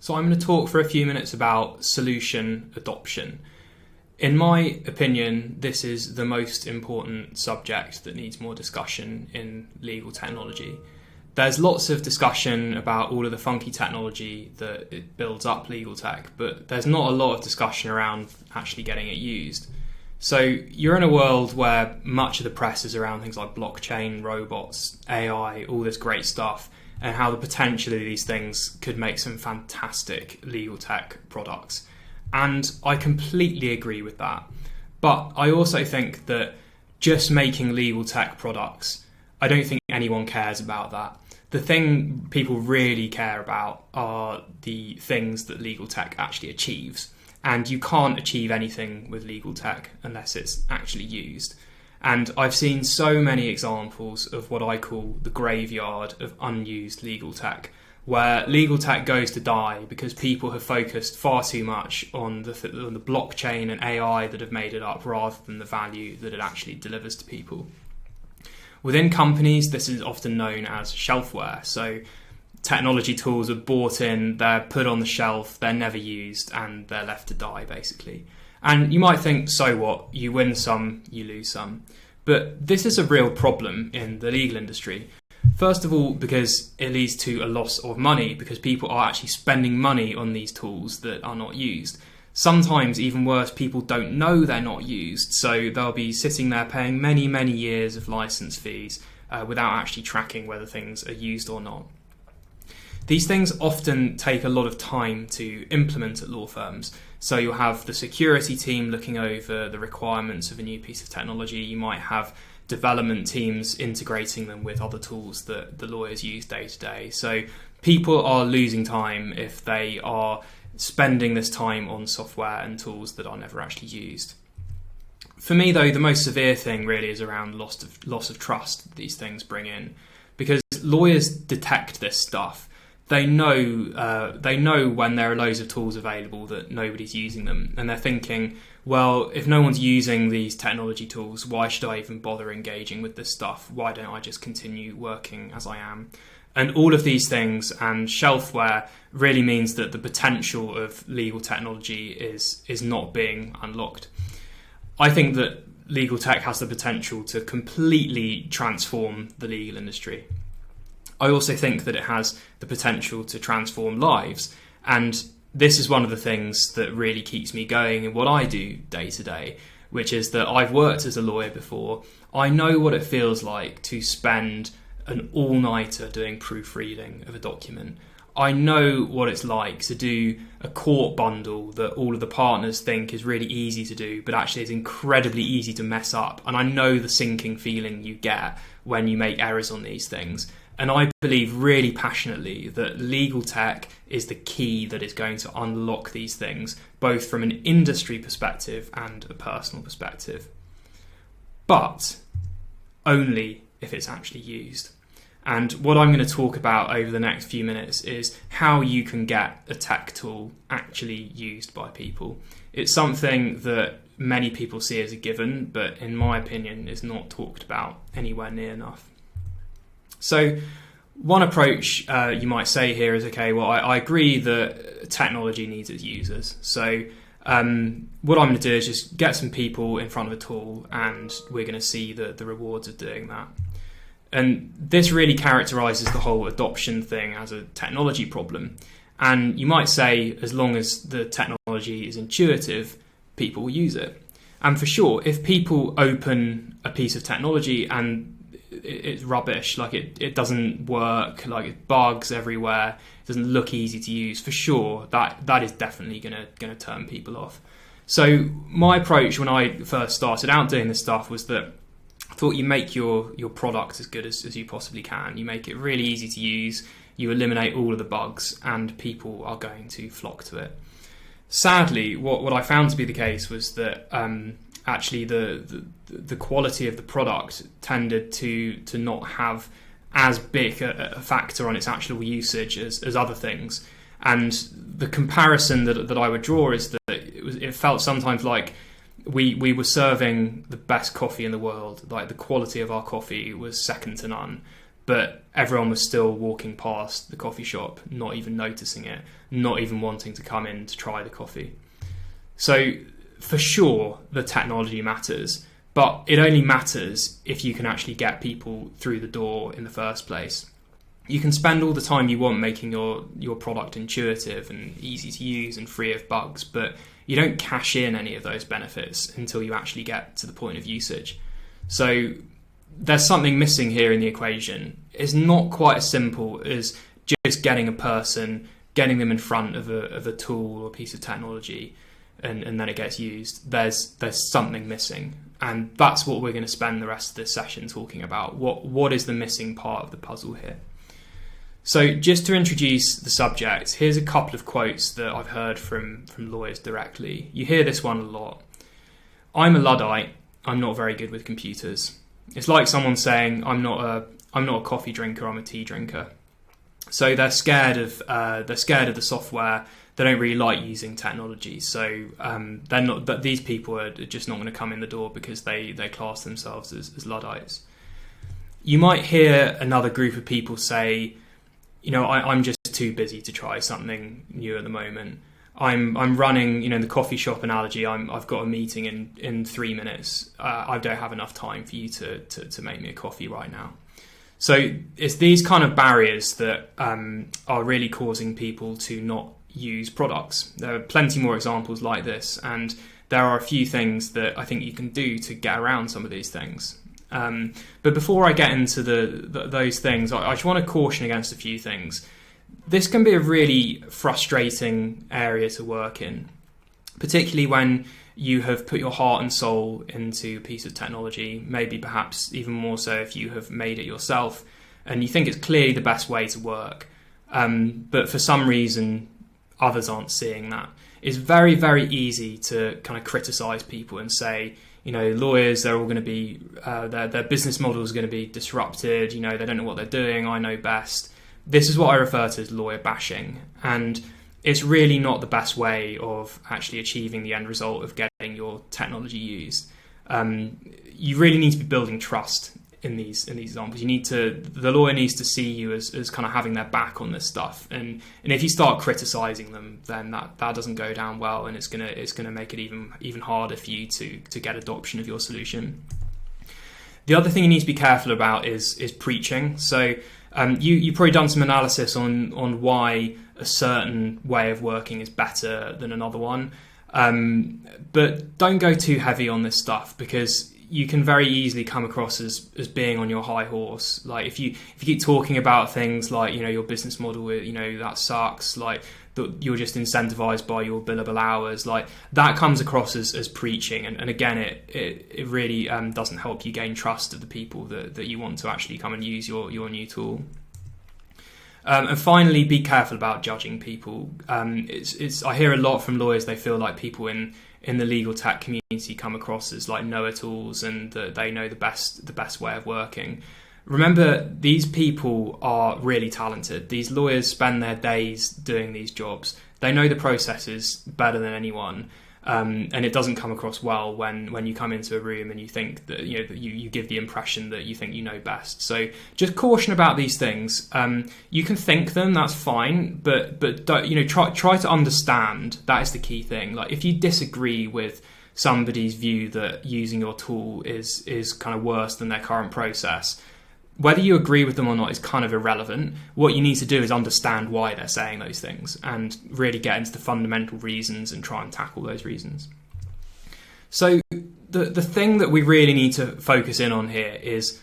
So I'm going to talk for a few minutes about solution adoption. In my opinion, this is the most important subject that needs more discussion in legal technology. There's lots of discussion about all of the funky technology that it builds up legal tech, but there's not a lot of discussion around actually getting it used. So you're in a world where much of the press is around things like blockchain, robots, AI, all this great stuff, and how the potential of these things could make some fantastic legal tech products. And I completely agree with that. But I also think that just making legal tech products, I don't think anyone cares about that. The thing people really care about are the things that legal tech actually achieves. And you can't achieve anything with legal tech unless it's actually used. And I've seen so many examples of what I call the graveyard of unused legal tech, where legal tech goes to die because people have focused far too much on the blockchain and AI that have made it up rather than the value that it actually delivers to people. Within companies, this is often known as shelfware. So technology tools are bought in, they're put on the shelf, they're never used, and they're left to die, basically. And you might think, so what? You win some, you lose some. But this is a real problem in the legal industry. First of all, because it leads to a loss of money, because people are actually spending money on these tools that are not used. Sometimes, even worse, people don't know they're not used, so they'll be sitting there paying many, many years of license fees without actually tracking whether things are used or not. These things often take a lot of time to implement at law firms. So you'll have the security team looking over the requirements of a new piece of technology. You might have development teams integrating them with other tools that the lawyers use day to day. So people are losing time if they are spending this time on software and tools that are never actually used. For me, though, the most severe thing really is around loss of trust that these things bring in, because lawyers detect this stuff. They know when there are loads of tools available that nobody's using them, and they're thinking, well, if no one's using these technology tools, why should I even bother engaging with this stuff? Why don't I just continue working as I am? And all of these things and shelfware really means that the potential of legal technology is not being unlocked. I think that legal tech has the potential to completely transform the legal industry. I also think that it has the potential to transform lives. And this is one of the things that really keeps me going in what I do day to day, which is that I've worked as a lawyer before. I know what it feels like to spend an all-nighter doing proofreading of a document. I know what it's like to do a court bundle that all of the partners think is really easy to do, but actually is incredibly easy to mess up. And I know the sinking feeling you get when you make errors on these things. And I believe really passionately that legal tech is the key that is going to unlock these things, both from an industry perspective and a personal perspective. But only if it's actually used. And what I'm going to talk about over the next few minutes is how you can get a tech tool actually used by people. It's something that many people see as a given, but in my opinion is not talked about anywhere near enough. So one approach you might say here is, okay, well, I agree that technology needs its users. So what I'm going to do is just get some people in front of a tool and we're going to see the rewards of doing that. And this really characterizes the whole adoption thing as a technology problem. And you might say, as long as the technology is intuitive, people will use it. And for sure, if people open a piece of technology and it's rubbish, like it doesn't work, like it bugs everywhere, it doesn't look easy to use, for sure, that is definitely gonna turn people off. So my approach when I first started out doing this stuff was that I thought you make your product as good as you possibly can. You make it really easy to use, you eliminate all of the bugs, and people are going to flock to it. Sadly, what I found to be the case was that actually the quality of the product tended to not have as big a factor on its actual usage as other things. And the comparison that I would draw is that it felt sometimes like we were serving the best coffee in the world. Like the quality of our coffee was second to none, but everyone was still walking past the coffee shop, not even noticing it, not even wanting to come in to try the coffee. So for sure, the technology matters, but it only matters if you can actually get people through the door in the first place. You can spend all the time you want making your product intuitive and easy to use and free of bugs, but you don't cash in any of those benefits until you actually get to the point of usage. So there's something missing here in the equation. It's not quite as simple as just getting a person, getting them in front of a tool or a piece of technology, and then it gets used. There's something missing, and that's what we're going to spend the rest of this session talking about. What is the missing part of the puzzle here? So just to introduce the subject, here's a couple of quotes that I've heard from lawyers directly. You hear this one a lot. I'm a Luddite. I'm not very good with computers. It's like someone saying, I'm not a coffee drinker, I'm a tea drinker. So they're scared of the software. They don't really like using technology. So they're not. But these people are just not going to come in the door because they class themselves as Luddites. You might hear another group of people say, I'm just too busy to try something new at the moment. I'm running, the coffee shop analogy. I've got a meeting in 3 minutes. I don't have enough time for you to make me a coffee right now. So it's these kind of barriers that are really causing people to not use products. There are plenty more examples like this, and there are a few things that I think you can do to get around some of these things. But before I get into those things, I just want to caution against a few things. This can be a really frustrating area to work in, particularly when you have put your heart and soul into a piece of technology, maybe perhaps even more so if you have made it yourself and you think it's clearly the best way to work. But for some reason, others aren't seeing that. It's very, very easy to kind of criticize people and say, lawyers, they're all going to be, their business model is going to be disrupted. They don't know what they're doing. I know best. This is what I refer to as lawyer bashing. And it's really not the best way of actually achieving the end result of getting your technology used. You really need to be building trust in these examples. The lawyer needs to see you as kind of having their back on this stuff. And if you start criticizing them, then that doesn't go down well, and it's gonna make it even harder for you to get adoption of your solution. The other thing you need to be careful about is preaching. So you've probably done some analysis on why a certain way of working is better than another one. But don't go too heavy on this stuff, because you can very easily come across as being on your high horse. Like if you keep talking about things like, your business model, that sucks, like you're just incentivized by your billable hours, like that comes across as preaching. And again, it really doesn't help you gain trust of the people that you want to actually come and use your new tool. And finally, be careful about judging people. I hear a lot from lawyers. They feel like people in the legal tech community come across as like know-it-alls, and that they know the best way of working. Remember, these people are really talented. These lawyers spend their days doing these jobs. They know the processes better than anyone. And it doesn't come across well when you come into a room and you think that you give the impression that you think you know best. So just caution about these things. You can think them, that's fine, but don't, try to understand. That is the key thing. Like if you disagree with somebody's view that using your tool is kind of worse than their current process, whether you agree with them or not is kind of irrelevant. What you need to do is understand why they're saying those things and really get into the fundamental reasons and try and tackle those reasons. So the thing that we really need to focus in on here is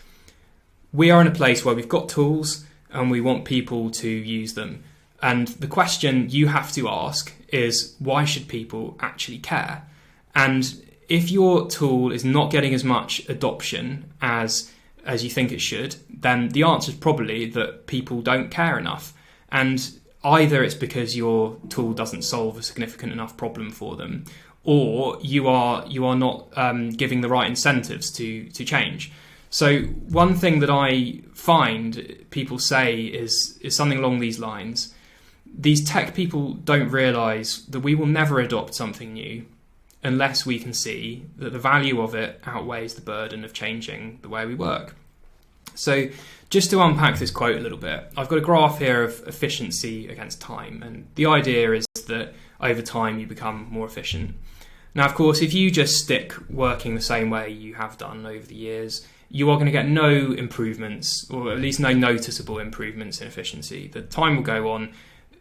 we are in a place where we've got tools and we want people to use them. And the question you have to ask is, why should people actually care? And if your tool is not getting as much adoption as you think it should, then the answer is probably that people don't care enough. And either it's because your tool doesn't solve a significant enough problem for them, or you are not giving the right incentives to change. So one thing that I find people say is something along these lines. These tech people don't realise that we will never adopt something new unless we can see that the value of it outweighs the burden of changing the way we work. So just to unpack this quote a little bit, I've got a graph here of efficiency against time, and the idea is that over time you become more efficient. Now, of course, if you just stick working the same way you have done over the years, you are going to get no improvements, or at least no noticeable improvements in efficiency. The time will go on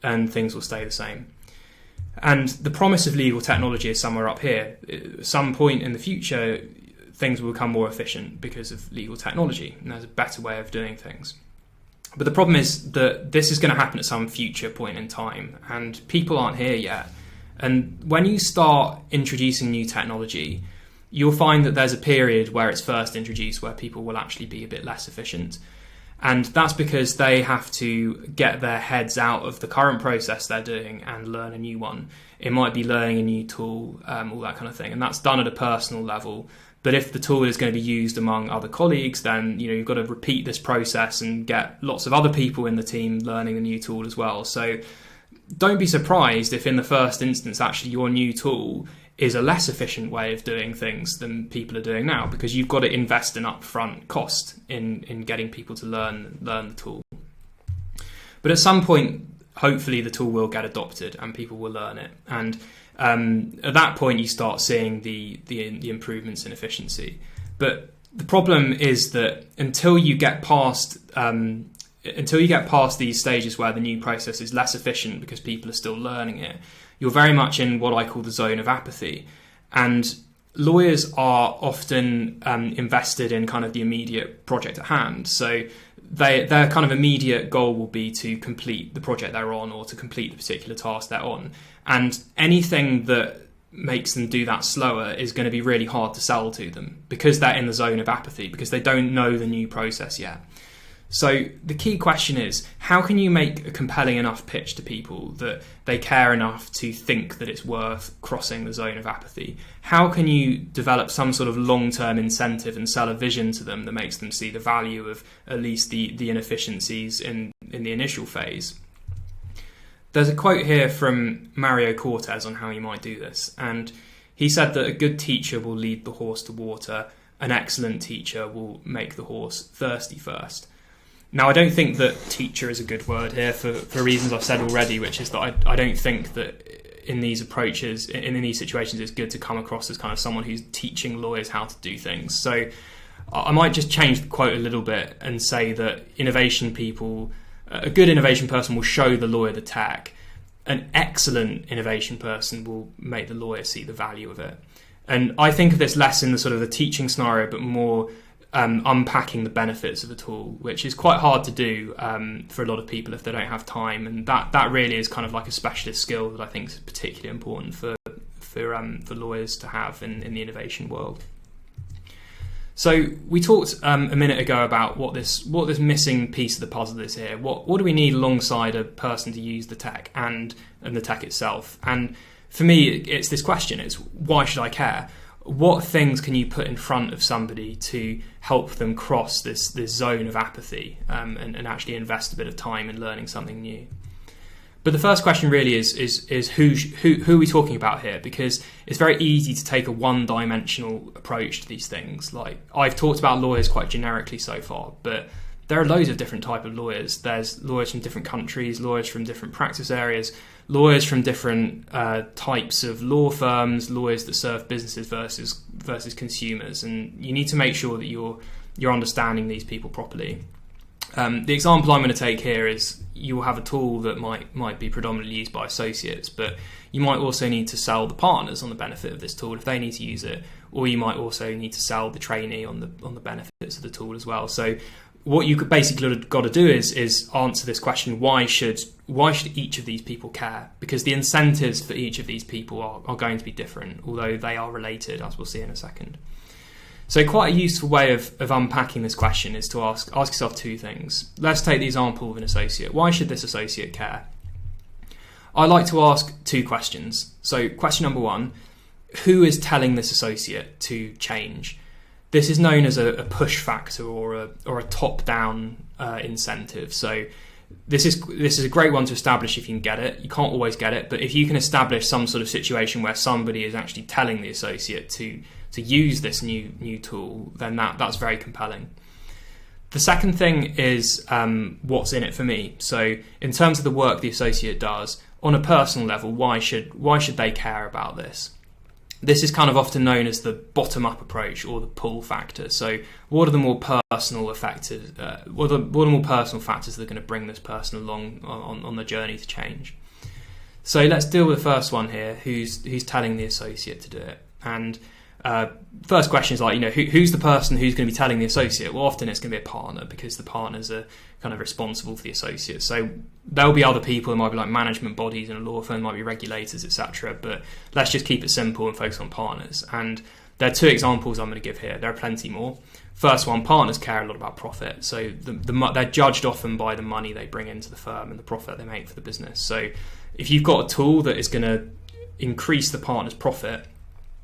and things will stay the same. And the promise of legal technology is somewhere up here. At some point in the future, things will become more efficient because of legal technology, and there's a better way of doing things. But the problem is that this is going to happen at some future point in time, and people aren't here yet. And when you start introducing new technology, you'll find that there's a period where it's first introduced where people will actually be a bit less efficient. And that's because they have to get their heads out of the current process they're doing and learn a new one. It might be learning a new tool, all that kind of thing. And that's done at a personal level. But if the tool is going to be used among other colleagues, then you've got to repeat this process and get lots of other people in the team learning the new tool as well. So don't be surprised if in the first instance actually your new tool is a less efficient way of doing things than people are doing now, because you've got to invest an upfront cost in getting people to learn the tool. But at some point, hopefully the tool will get adopted and people will learn it. And at that point, you start seeing the improvements in efficiency. But the problem is that until you get past these stages where the new process is less efficient because people are still learning it, you're very much in what I call the zone of apathy. And lawyers are often invested in kind of the immediate project at hand. So their kind of immediate goal will be to complete the project they're on or to complete the particular task they're on. And anything that makes them do that slower is going to be really hard to sell to them because they're in the zone of apathy, because they don't know the new process yet. So the key question is, how can you make a compelling enough pitch to people that they care enough to think that it's worth crossing the zone of apathy? How can you develop some sort of long-term incentive and sell a vision to them that makes them see the value of at least the inefficiencies in the initial phase? There's a quote here from Mario Cortez on how you might do this, and he said that a good teacher will lead the horse to water, an excellent teacher will make the horse thirsty first. Now, I don't think that teacher is a good word here for reasons I've said already, which is that I don't think that in these approaches, in these situations, it's good to come across as kind of someone who's teaching lawyers how to do things. So I might just change the quote a little bit and say that a good innovation person will show the lawyer the tech. An excellent innovation person will make the lawyer see the value of it. And I think of this less in the sort of the teaching scenario, but more unpacking the benefits of a tool, which is quite hard to do for a lot of people if they don't have time. And that really is kind of like a specialist skill that I think is particularly important for lawyers to have in the innovation world. So we talked a minute ago about what this missing piece of the puzzle is here. What do we need alongside a person to use the tech and the tech itself? And for me, it's this question: it's why should I care? What things can you put in front of somebody to help them cross this zone of apathy and actually invest a bit of time in learning something new? But the first question really is who are we talking about here? Because it's very easy to take a one-dimensional approach to these things. Like, I've talked about lawyers quite generically so far, but there are loads of different types of lawyers. There's lawyers from different countries, lawyers from different practice areas, lawyers from different types of law firms, lawyers that serve businesses versus consumers, and you need to make sure that you're understanding these people properly. The example I'm going to take here is you'll have a tool that might be predominantly used by associates, but you might also need to sell the partners on the benefit of this tool if they need to use it, or you might also need to sell the trainee on the benefits of the tool as well. So what you could basically got to do is answer this question: why should each of these people care? Because the incentives for each of these people are going to be different, although they are related, as we'll see in a second. So quite a useful way of unpacking this question is to ask yourself two things. Let's take the example of an associate. Why should this associate care? I like to ask two questions. So question number one: who is telling this associate to change? This is known as a push factor or a top-down incentive. So this is a great one to establish if you can get it. You can't always get it, but if you can establish some sort of situation where somebody is actually telling the associate to use this new tool, then that's very compelling. The second thing is what's in it for me. So in terms of the work the associate does, on a personal level, why should they care about this? This is kind of often known as the bottom-up approach or the pull factor. So what are the more personal factors? What are the more personal factors that are going to bring this person along on the journey to change? So let's deal with the first one here. Who's telling the associate to do it? And first question is like, who's the person who's going to be telling the associate? Well, often it's going to be a partner, because the partners are kind of responsible for the associate. So there'll be other people. It might be like management bodies in a law firm, might be regulators, etc. But let's just keep it simple and focus on partners. And there are two examples I'm going to give here. There are plenty more. First one, partners care a lot about profit. So they're judged often by the money they bring into the firm and the profit they make for the business. So if you've got a tool that is going to increase the partner's profit,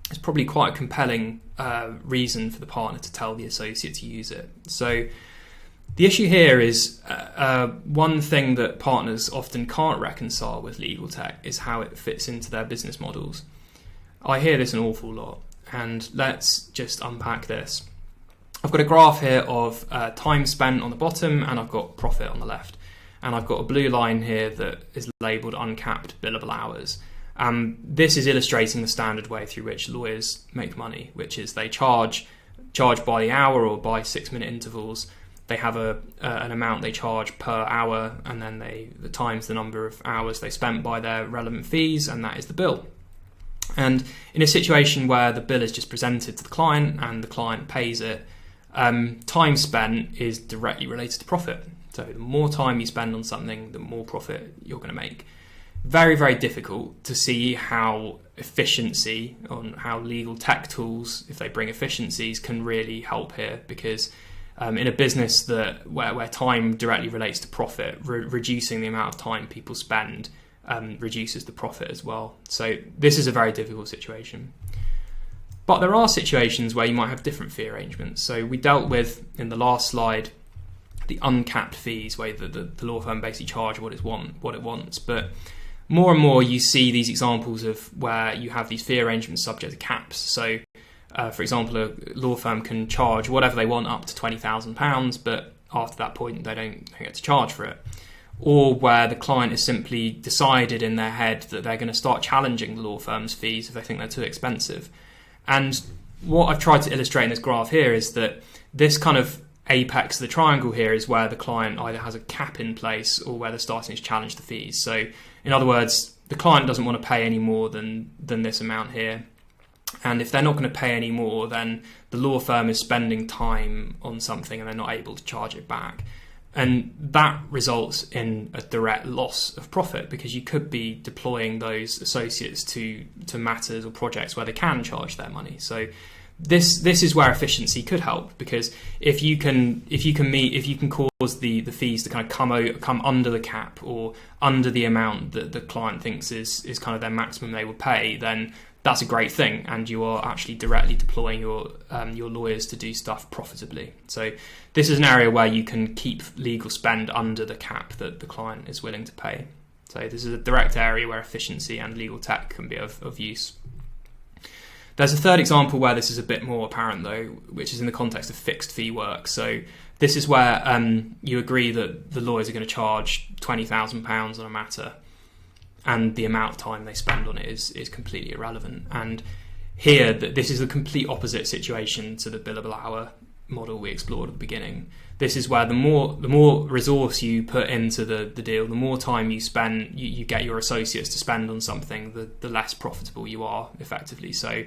it's probably quite a compelling reason for the partner to tell the associate to use it. So the issue here is one thing that partners often can't reconcile with legal tech is how it fits into their business models. I hear this an awful lot, and let's just unpack this. I've got a graph here of time spent on the bottom, and I've got profit on the left. And I've got a blue line here that is labelled uncapped billable hours. This is illustrating the standard way through which lawyers make money, which is they charge by the hour or by 6-minute intervals. They have an amount they charge per hour, and then the times the number of hours they spent by their relevant fees, and that is the bill. And in a situation where the bill is just presented to the client and the client pays it, time spent is directly related to profit. So the more time you spend on something, the more profit you're going to make. Very, very difficult to see how efficiency, on how legal tech tools, if they bring efficiencies, can really help here, because in a business where time directly relates to profit, reducing the amount of time people spend reduces the profit as well. So this is a very difficult situation. But there are situations where you might have different fee arrangements. So we dealt with, in the last slide, the uncapped fees, where the law firm basically charge what it wants. But more and more you see these examples of where you have these fee arrangements subject to caps. So for example, a law firm can charge whatever they want up to £20,000, but after that point they don't get to charge for it. Or where the client has simply decided in their head that they're going to start challenging the law firm's fees if they think they're too expensive. And what I've tried to illustrate in this graph here is that this kind of apex of the triangle here is where the client either has a cap in place or where they're starting to challenge the fees. So in other words, the client doesn't want to pay any more than this amount here. And if they're not going to pay any more, then the law firm is spending time on something and they're not able to charge it back. And that results in a direct loss of profit, because you could be deploying those associates to matters or projects where they can charge their money. So this is where efficiency could help, because if you can cause the fees to kind of come under the cap or under the amount that the client thinks is kind of their maximum they will pay, then that's a great thing, and you are actually directly deploying your lawyers to do stuff profitably. So this is an area where you can keep legal spend under the cap that the client is willing to pay. So this is a direct area where efficiency and legal tech can be of use. There's a third example where this is a bit more apparent though, which is in the context of fixed fee work. So this is where you agree that the lawyers are going to charge £20,000 on a matter, and the amount of time they spend on it is completely irrelevant. And here, this is a complete opposite situation to the billable hour model we explored at the beginning. This is where the more resource you put into the deal, the more time you spend, you get your associates to spend on something, the less profitable you are effectively. So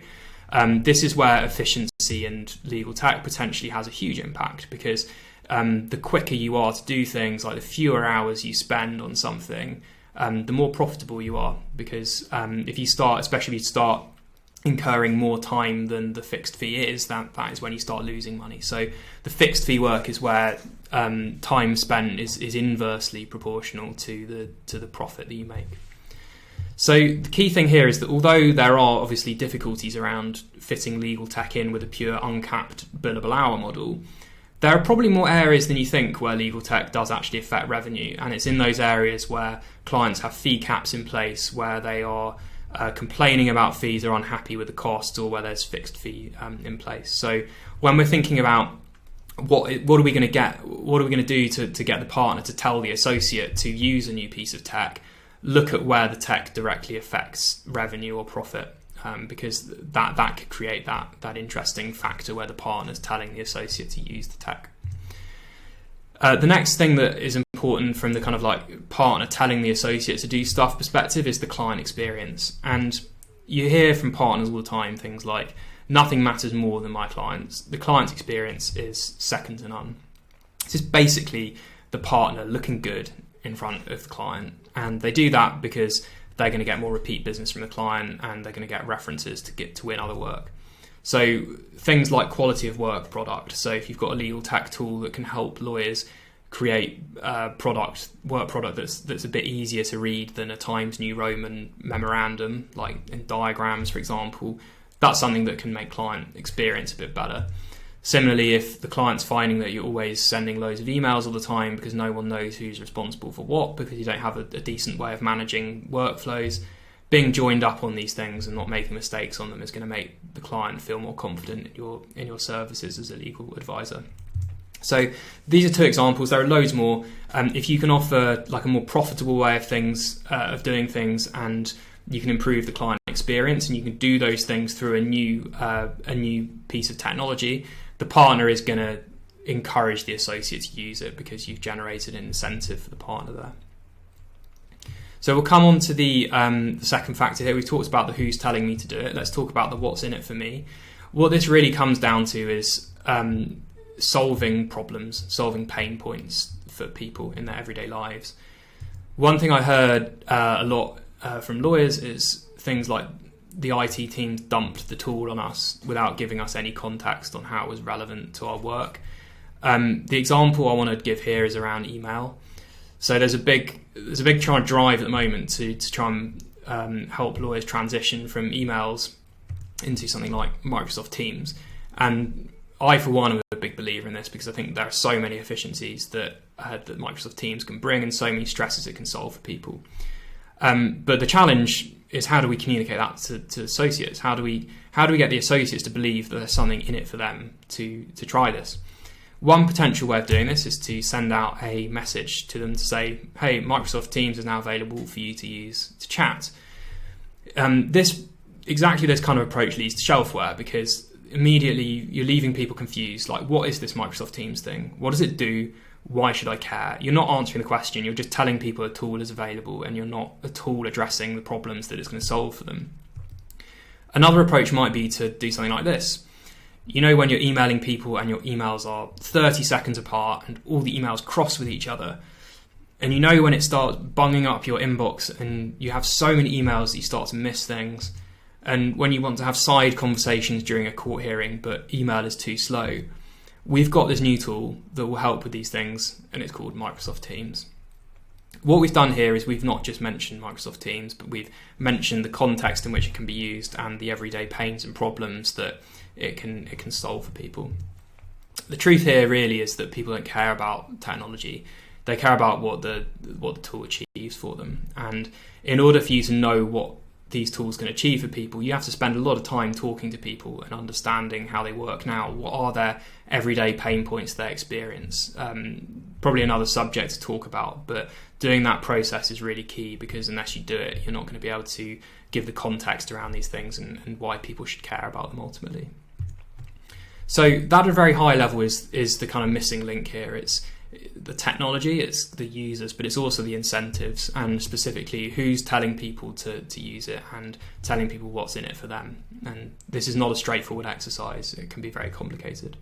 this is where efficiency and legal tech potentially has a huge impact, because the quicker you are to do things, like the fewer hours you spend on something, the more profitable you are. Because if you start incurring more time than the fixed fee is, that is when you start losing money. So the fixed fee work is where time spent is inversely proportional to the profit that you make. So the key thing here is that although there are obviously difficulties around fitting legal tech in with a pure uncapped billable hour model, there are probably more areas than you think where legal tech does actually affect revenue, and it's in those areas where clients have fee caps in place, where they are complaining about fees or unhappy with the costs, or where there's fixed fee in place. So when we're thinking about what are we going to get? What are we going to do to get the partner to tell the associate to use a new piece of tech? Look at where the tech directly affects revenue or profit, because that could create that interesting factor where the partner's telling the associate to use the tech. The next thing that is important from the kind of like partner telling the associate to do stuff perspective is the client experience. And you hear from partners all the time things like, nothing matters more than my clients. The client's experience is second to none. This is basically the partner looking good in front of the client. And they do that because they're going to get more repeat business from the client, and they're going to get references to win other work. So things like quality of work product. So if you've got a legal tech tool that can help lawyers create work product that's a bit easier to read than a Times New Roman memorandum, like in diagrams, for example, that's something that can make client experience a bit better. Similarly, if the client's finding that you're always sending loads of emails all the time because no one knows who's responsible for what, because you don't have a decent way of managing workflows, being joined up on these things and not making mistakes on them is going to make the client feel more confident in your services as a legal advisor. So these are two examples. There are loads more. If you can offer like a more profitable way of doing things, and you can improve the client experience, and you can do those things through a new piece of technology, the partner is going to encourage the associate to use it because you've generated an incentive for the partner there. So we'll come on to the second factor here. We've talked about the who's telling me to do it. Let's talk about the what's in it for me. What this really comes down to is solving problems, solving pain points for people in their everyday lives. One thing I heard a lot from lawyers is things like the IT teams dumped the tool on us without giving us any context on how it was relevant to our work. The example I want to give here is around email. So there's a big drive at the moment to try and help lawyers transition from emails into something like Microsoft Teams. And I, for one, am a big believer in this because I think there are so many efficiencies that Microsoft Teams can bring and so many stresses it can solve for people. But the challenge is, how do we communicate that to associates? How do we get the associates to believe that there's something in it for them to try this? One potential way of doing this is to send out a message to them to say, hey, Microsoft Teams is now available for you to use to chat. This kind of approach leads to shelfware, because immediately you're leaving people confused. Like, what is this Microsoft Teams thing? What does it do? Why should I care? You're not answering the question. You're just telling people a tool is available, and you're not at all addressing the problems that it's going to solve for them. Another approach might be to do something like this. You know, when you're emailing people and your emails are 30 seconds apart and all the emails cross with each other, and you know when it starts bunging up your inbox and you have so many emails that you start to miss things, and when you want to have side conversations during a court hearing but email is too slow, we've got this new tool that will help with these things, and it's called Microsoft Teams. What we've done here is we've not just mentioned Microsoft Teams, but we've mentioned the context in which it can be used and the everyday pains and problems that it can solve for people. The truth here really is that people don't care about technology. They care about what the tool achieves for them. And in order for you to know what these tools can achieve for people, you have to spend a lot of time talking to people and understanding how they work now. What are their everyday pain points they experience? Probably another subject to talk about, but doing that process is really key, because unless you do it, you're not going to be able to give the context around these things and why people should care about them ultimately. So that at a very high level is the kind of missing link here. It's the technology, it's the users, but it's also the incentives, and specifically who's telling people to use it and telling people what's in it for them. And this is not a straightforward exercise. It can be very complicated.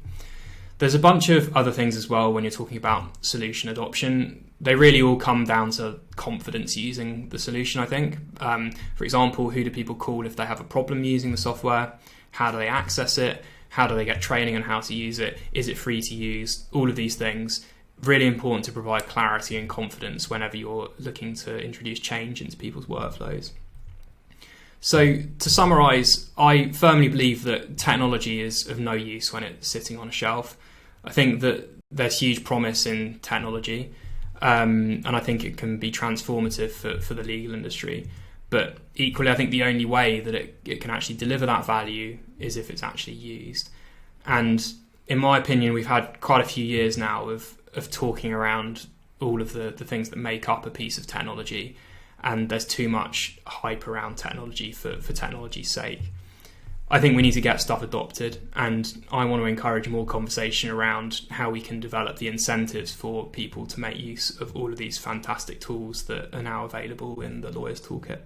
There's a bunch of other things as well when you're talking about solution adoption. They really all come down to confidence using the solution, I think. For example, who do people call if they have a problem using the software? How do they access it? How do they get training on how to use it? Is it free to use? All of these things, really important to provide clarity and confidence whenever you're looking to introduce change into people's workflows. So to summarise, I firmly believe that technology is of no use when it's sitting on a shelf. I think that there's huge promise in technology, and I think it can be transformative for the legal industry. But equally, I think the only way that it can actually deliver that value is if it's actually used. And in my opinion, we've had quite a few years now of talking around all of the things that make up a piece of technology, and there's too much hype around technology for technology's sake. I think we need to get stuff adopted, and I want to encourage more conversation around how we can develop the incentives for people to make use of all of these fantastic tools that are now available in the Lawyer's Toolkit.